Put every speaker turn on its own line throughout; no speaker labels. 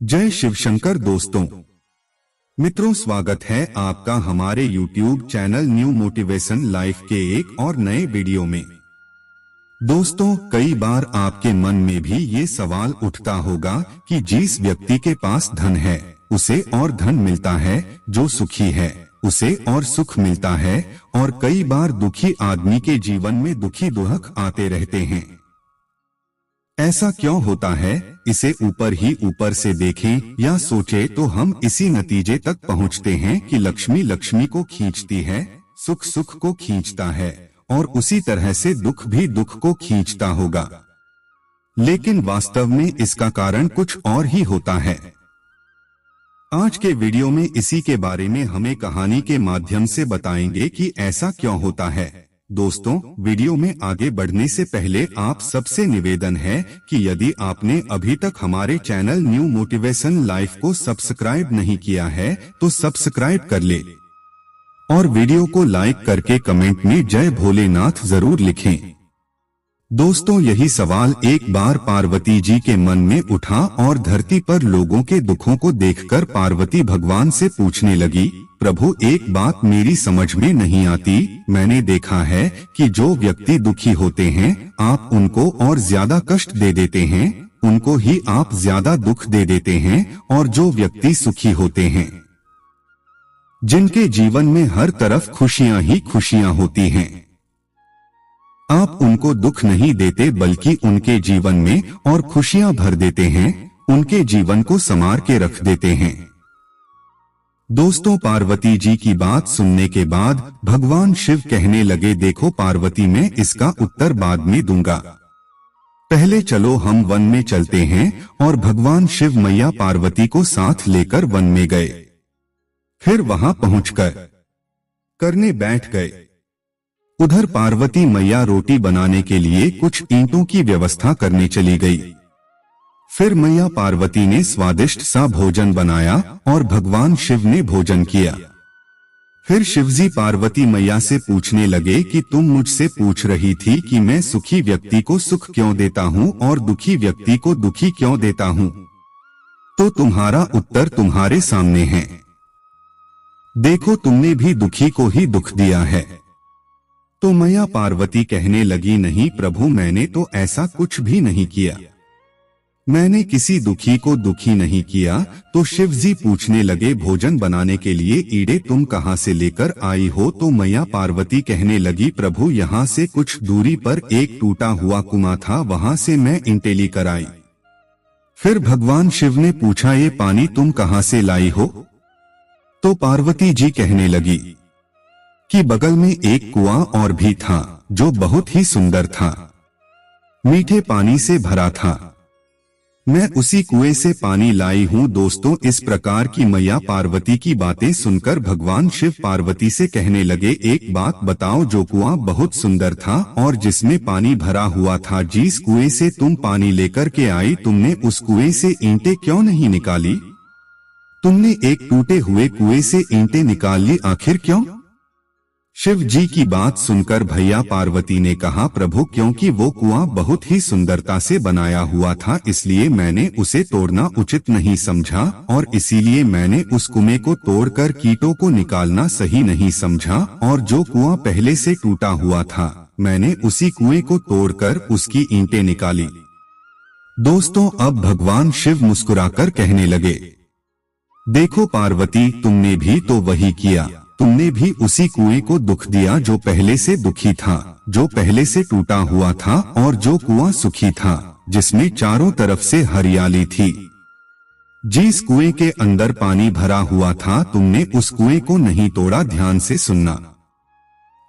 जय शिव शंकर दोस्तों मित्रों, स्वागत है आपका हमारे YouTube channel new motivation life के एक और नए वीडियो में। दोस्तों, कई बार आपके मन में भी ये सवाल उठता होगा कि जिस व्यक्ति के पास धन है उसे और धन मिलता है, जो सुखी है उसे और सुख मिलता है, और कई बार दुखी आदमी के जीवन में दुखी दुख आते रहते हैं। ऐसा क्यों होता है? इसे ऊपर ही ऊपर से देखें या सोचे तो हम इसी नतीजे तक पहुंचते हैं कि लक्ष्मी लक्ष्मी को खींचती है, सुख सुख को खींचता है, और उसी तरह से दुख भी दुख को खींचता होगा। लेकिन वास्तव में इसका कारण कुछ और ही होता है। आज के वीडियो में इसी के बारे में हमें कहानी के माध्यम से बताएंगे कि ऐसा क्यों होता है। दोस्तों, वीडियो में आगे बढ़ने से पहले आप सबसे निवेदन है कि यदि आपने अभी तक हमारे चैनल न्यू मोटिवेशन लाइफ को सब्सक्राइब नहीं किया है तो सब्सक्राइब कर ले, और वीडियो को लाइक करके कमेंट में जय भोलेनाथ जरूर लिखें। दोस्तों, यही सवाल एक बार पार्वती जी के मन में उठा और धरती पर लोगों के दुखों को देखकर पार्वती भगवान से पूछने लगी, प्रभु, एक बात मेरी समझ में नहीं आती। मैंने देखा है कि जो व्यक्ति दुखी होते हैं आप उनको और ज्यादा कष्ट दे देते हैं, उनको ही आप ज्यादा दुख दे देते हैं, और जो व्यक्ति सुखी होते हैं, जिनके जीवन में हर तरफ खुशियां ही खुशियां होती हैं, आप उनको दुख नहीं देते बल्कि उनके जीवन में और खुशियां भर देते हैं, उनके जीवन को संवार के रख देते हैं। दोस्तों, पार्वती जी की बात सुनने के बाद भगवान शिव कहने लगे, देखो पार्वती, मैं इसका उत्तर बाद में दूंगा। पहले चलो हम वन में चलते हैं। और भगवान शिव मैया पार्वती को साथ लेकर वन में गए। फिर वहां पहुंचकर करने बैठ गए। उधर पार्वती मैया रोटी बनाने के लिए कुछ ईंटों की व्यवस्था करने चली गई। फिर मैया पार्वती ने स्वादिष्ट सा भोजन बनाया और भगवान शिव ने भोजन किया। फिर शिवजी पार्वती मैया से पूछने लगे कि तुम मुझसे पूछ रही थी कि मैं सुखी व्यक्ति को सुख क्यों देता हूँ और दुखी व्यक्ति को दुखी क्यों देता हूँ, तो तुम्हारा उत्तर तुम्हारे सामने है। देखो, तुमने भी दुखी को ही दुख दिया है। तो मैया पार्वती कहने लगी, नहीं प्रभु, मैंने तो ऐसा कुछ भी नहीं किया, मैंने किसी दुखी को दुखी नहीं किया। तो शिवजी पूछने लगे, भोजन बनाने के लिए ईंटें तुम कहां से लेकर आई हो? तो मैया पार्वती कहने लगी, प्रभु, यहाँ से कुछ दूरी पर एक टूटा हुआ कुआं था, वहां से मैं ईंटें लेकर आई। फिर भगवान शिव ने पूछा, ये पानी तुम कहां से लाई हो? तो पार्वती जी कहने लगी कि बगल में एक कुआं और भी था जो बहुत ही सुंदर था, मीठे पानी से भरा था, मैं उसी कुएं से पानी लाई हूँ। दोस्तों, इस प्रकार की मैया पार्वती की बातें सुनकर भगवान शिव पार्वती से कहने लगे, एक बात बताओ, जो कुआं बहुत सुंदर था और जिसमें पानी भरा हुआ था, जिस कुएं से तुम पानी लेकर के आई, तुमने उस कुएं से ईंटें क्यों नहीं निकाली? तुमने एक टूटे हुए कुएं से ईंटें निकाल ली, आखिर क्यों? शिव जी की बात सुनकर भैया पार्वती ने कहा, प्रभु, क्योंकि वो कुआं बहुत ही सुंदरता से बनाया हुआ था, इसलिए मैंने उसे तोड़ना उचित नहीं समझा, और इसीलिए मैंने उस कुएं को तोड़कर कीटों को निकालना सही नहीं समझा, और जो कुआं पहले से टूटा हुआ था, मैंने उसी कुएं को तोड़कर उसकी ईंटें निकाली। दोस्तों, अब भगवान शिव मुस्कुराकर कहने लगे, देखो पार्वती, तुमने भी तो वही किया, तुमने भी उसी कुएं को दुख दिया जो पहले से दुखी था, जो पहले से टूटा हुआ था, और जो कुआं सुखी था, जिसमें चारों तरफ से हरियाली थी। जिस कुएं के अंदर पानी भरा हुआ था, तुमने उस कुएं को नहीं तोड़ा। ध्यान से सुनना,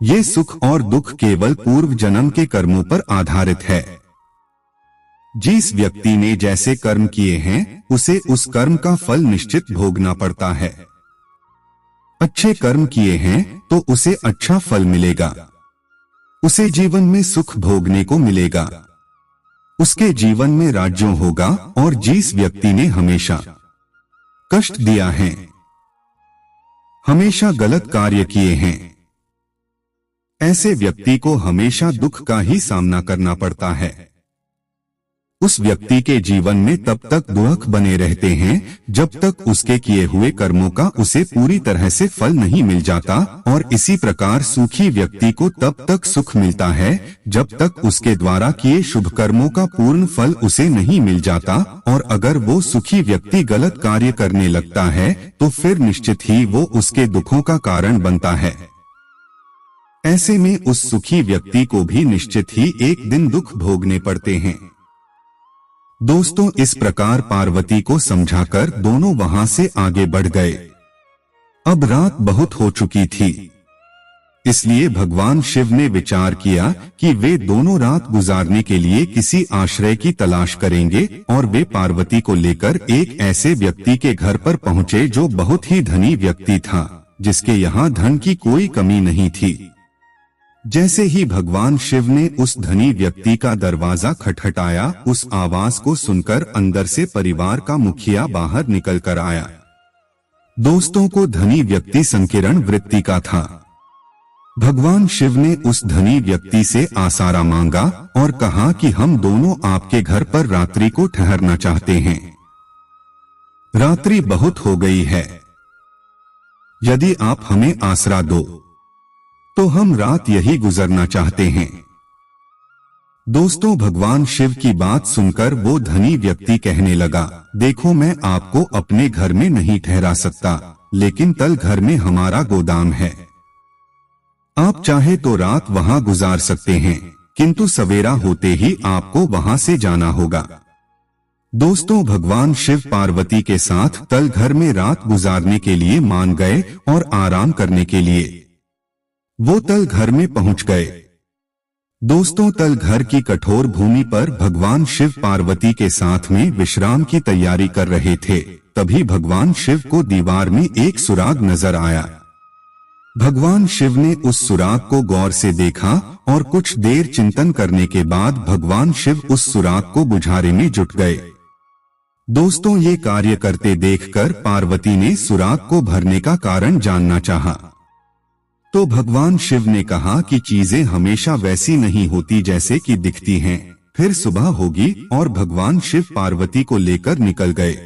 ये सुख और दुख केवल पूर्व जन्म के कर्मों पर आधारित है। जिस व्यक्ति ने जैसे कर्म किए हैं उसे उस कर्म का फल निश्चित भोगना पड़ता है। अच्छे कर्म किए हैं तो उसे अच्छा फल मिलेगा, उसे जीवन में सुख भोगने को मिलेगा, उसके जीवन में राज्यों होगा। और जिस व्यक्ति ने हमेशा कष्ट दिया है, हमेशा गलत कार्य किए हैं, ऐसे व्यक्ति को हमेशा दुख का ही सामना करना पड़ता है। उस व्यक्ति के जीवन में तब तक दुख बने रहते हैं जब तक उसके किए हुए कर्मों का उसे पूरी तरह से फल नहीं मिल जाता, और इसी प्रकार सुखी व्यक्ति को तब तक सुख मिलता है जब तक उसके द्वारा किए शुभ कर्मों का पूर्ण फल उसे नहीं मिल जाता। और अगर वो सुखी व्यक्ति गलत कार्य करने लगता है तो फिर निश्चित ही वो उसके दुखों का कारण बनता है। ऐसे में उस सुखी व्यक्ति को भी निश्चित ही एक दिन दुख भोगने पड़ते हैं। दोस्तों, इस प्रकार पार्वती को समझाकर दोनों वहां से आगे बढ़ गए। अब रात बहुत हो चुकी थी, इसलिए भगवान शिव ने विचार किया कि वे दोनों रात गुजारने के लिए किसी आश्रय की तलाश करेंगे, और वे पार्वती को लेकर एक ऐसे व्यक्ति के घर पर पहुंचे जो बहुत ही धनी व्यक्ति था, जिसके यहाँ धन की कोई कमी नहीं थी। जैसे ही भगवान शिव ने उस धनी व्यक्ति का दरवाजा खटखटाया, उस आवाज को सुनकर अंदर से परिवार का मुखिया बाहर निकल कर आया। दोस्तों को धनी व्यक्ति संकीर्ण वृत्ति का था। भगवान शिव ने उस धनी व्यक्ति से आसारा मांगा और कहा कि हम दोनों आपके घर पर रात्रि को ठहरना चाहते हैं। रात्रि बहुत हो गई है, यदि आप हमें आसरा दो तो हम रात यही गुजरना चाहते हैं। दोस्तों, भगवान शिव की बात सुनकर वो धनी व्यक्ति कहने लगा, देखो मैं आपको अपने घर में नहीं ठहरा सकता, लेकिन तल घर में हमारा गोदाम है। आप चाहे तो रात वहां गुजार सकते हैं, किंतु सवेरा होते ही आपको वहां से जाना होगा। दोस्तों, भगवान शिव पार्वती के साथ तल घर में रात गुजारने के लिए मान गए और आराम करने के लिए वो तल घर में पहुंच गए। दोस्तों, तल घर की कठोर भूमि पर भगवान शिव पार्वती के साथ में विश्राम की तैयारी कर रहे थे। तभी भगवान शिव को दीवार में एक सुराग नजर आया। भगवान शिव ने उस सुराग को गौर से देखा और कुछ देर चिंतन करने के बाद भगवान शिव उस सुराग को बुझाने में जुट गए। दोस्तों, ये कार्य करते देखकर पार्वती ने सुराग को भरने का कारण जानना चाहा। तो भगवान शिव ने कहा कि चीजें हमेशा वैसी नहीं होती जैसे कि दिखती हैं। फिर सुबह होगी और भगवान शिव पार्वती को लेकर निकल गए।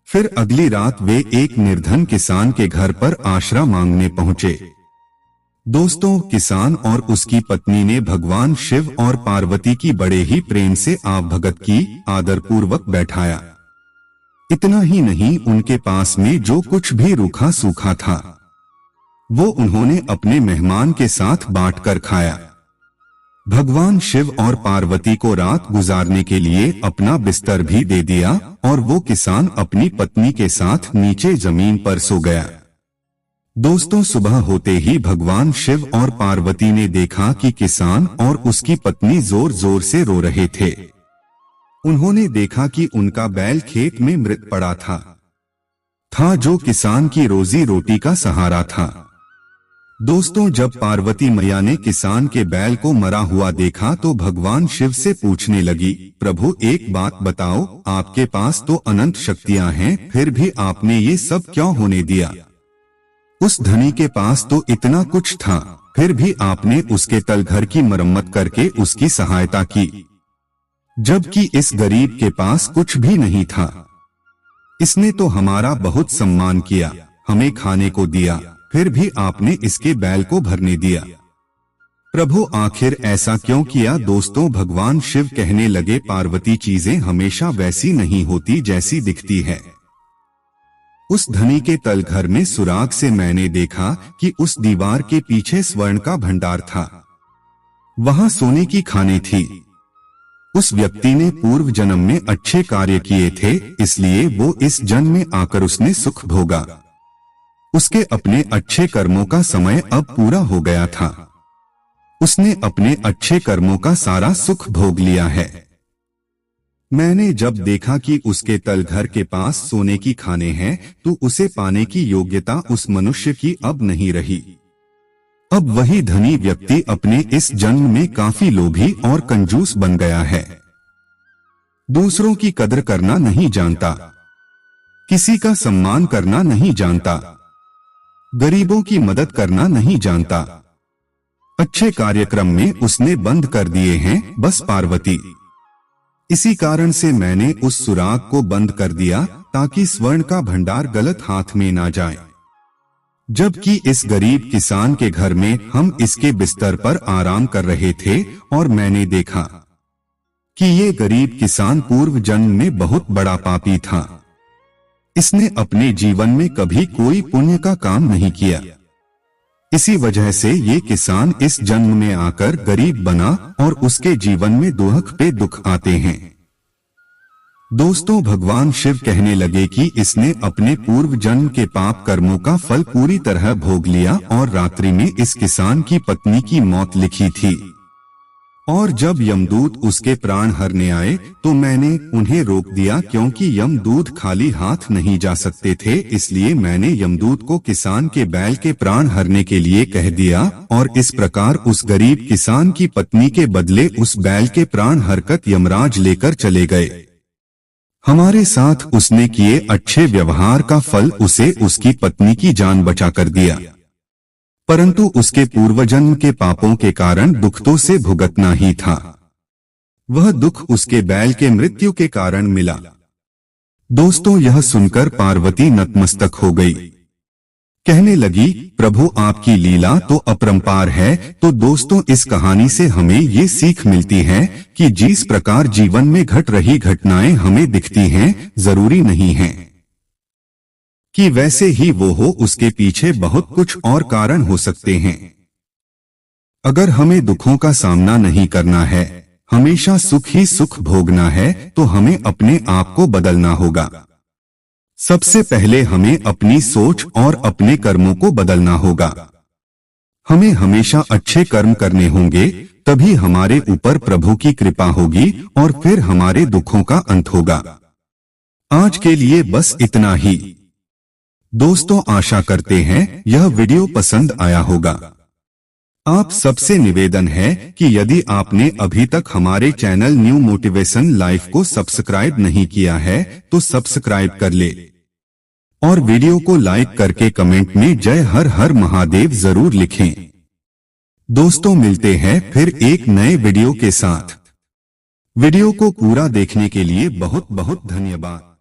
फिर अगली रात वे एक निर्धन किसान के घर पर आसरा मांगने पहुंचे। दोस्तों, किसान और उसकी पत्नी ने भगवान शिव और पार्वती की बड़े ही प्रेम से आवभगत की, आदरपूर्वक बैठाया। इतना ही नहीं, उनके पास में जो कुछ भी रूखा सूखा था वो उन्होंने अपने मेहमान के साथ बांटकर खाया। भगवान शिव और पार्वती को रात गुजारने के लिए अपना बिस्तर भी दे दिया और वो किसान अपनी पत्नी के साथ नीचे जमीन पर सो गया। दोस्तों, सुबह होते ही भगवान शिव और पार्वती ने देखा कि किसान और उसकी पत्नी जोर जोर से रो रहे थे। उन्होंने देखा कि उनका बैल खेत में मृत पड़ा था जो किसान की रोजी रोटी का सहारा था। दोस्तों, जब पार्वती मैया ने किसान के बैल को मरा हुआ देखा तो भगवान शिव से पूछने लगी, प्रभु एक बात बताओ, आपके पास तो अनंत शक्तियां हैं, फिर भी आपने ये सब क्यों होने दिया? उस धनी के पास तो इतना कुछ था, फिर भी आपने उसके तल घर की मरम्मत करके उसकी सहायता की, जबकि इस गरीब के पास कुछ भी नहीं था। इसने तो हमारा बहुत सम्मान किया, हमें खाने को दिया, फिर भी आपने इसके बैल को भरने दिया। प्रभु आखिर ऐसा क्यों किया? दोस्तों, भगवान शिव कहने लगे, पार्वती चीजें हमेशा वैसी नहीं होती जैसी दिखती है। उस धनी के तल घर में सुराग से मैंने देखा कि उस दीवार के पीछे स्वर्ण का भंडार था, वहां सोने की खाने थी। उस व्यक्ति ने पूर्व जन्म में अच्छे कार्य किए थे, इसलिए वो इस जन्म में आकर उसने सुख भोगा। उसके अपने अच्छे कर्मों का समय अब पूरा हो गया था। उसने अपने अच्छे कर्मों का सारा सुख भोग लिया है। मैंने जब देखा कि उसके तल घर के पास सोने की खाने हैं तो उसे पाने की योग्यता उस मनुष्य की अब नहीं रही। अब वही धनी व्यक्ति अपने इस जन्म में काफी लोभी और कंजूस बन गया है। दूसरों की कदर करना नहीं जानता, किसी का सम्मान करना नहीं जानता, गरीबों की मदद करना नहीं जानता। अच्छे कार्यक्रम में उसने बंद कर दिए हैं बस पार्वती। इसी कारण से मैंने उस सुराग को बंद कर दिया ताकि स्वर्ण का भंडार गलत हाथ में ना जाए। जबकि इस गरीब किसान के घर में हम इसके बिस्तर पर आराम कर रहे थे और मैंने देखा कि ये गरीब किसान पूर्व जन्म में बहुत बड़ा पापी था। इसने अपने जीवन में कभी कोई पुण्य का काम नहीं किया। इसी वजह से ये किसान इस जन्म में आकर गरीब बना और उसके जीवन में दुख पे दुख आते हैं। दोस्तों, भगवान शिव कहने लगे कि इसने अपने पूर्व जन्म के पाप कर्मों का फल पूरी तरह भोग लिया और रात्रि में इस किसान की पत्नी की मौत लिखी थी। और जब यमदूत उसके प्राण हरने आए तो मैंने उन्हें रोक दिया, क्योंकि यमदूत खाली हाथ नहीं जा सकते थे। इसलिए मैंने यमदूत को किसान के बैल के प्राण हरने के लिए कह दिया और इस प्रकार उस गरीब किसान की पत्नी के बदले उस बैल के प्राण हरकत यमराज लेकर चले गए। हमारे साथ उसने किए अच्छे व्यवहार का फल उसे उसकी पत्नी की जान बचाकर दिया, परंतु उसके पूर्वजन्म के पापों के कारण दुख तो से भुगतना ही था। वह दुख उसके बैल के मृत्यु के कारण मिला। दोस्तों, यह सुनकर पार्वती नतमस्तक हो गई। कहने लगी, प्रभु आपकी लीला तो अपरंपार है। तो दोस्तों, इस कहानी से हमें ये सीख मिलती है कि जिस प्रकार जीवन में घट रही घटनाएं हमें दिखती हैं, जरूरी नहीं है कि वैसे ही वो हो। उसके पीछे बहुत कुछ और कारण हो सकते हैं। अगर हमें दुखों का सामना नहीं करना है, हमेशा सुख ही सुख भोगना है, तो हमें अपने आप को बदलना होगा। सबसे पहले हमें अपनी सोच और अपने कर्मों को बदलना होगा। हमें हमेशा अच्छे कर्म करने होंगे, तभी हमारे ऊपर प्रभु की कृपा होगी और फिर हमारे दुखों का अंत होगा। आज के लिए बस इतना ही। दोस्तों, आशा करते हैं यह वीडियो पसंद आया होगा। आप सबसे निवेदन है कि यदि आपने अभी तक हमारे चैनल न्यू मोटिवेशन लाइफ को सब्सक्राइब नहीं किया है तो सब्सक्राइब कर ले और वीडियो को लाइक करके कमेंट में जय हर हर महादेव जरूर लिखें। दोस्तों, मिलते हैं फिर एक नए वीडियो के साथ। वीडियो को पूरा देखने के लिए बहुत बहुत धन्यवाद।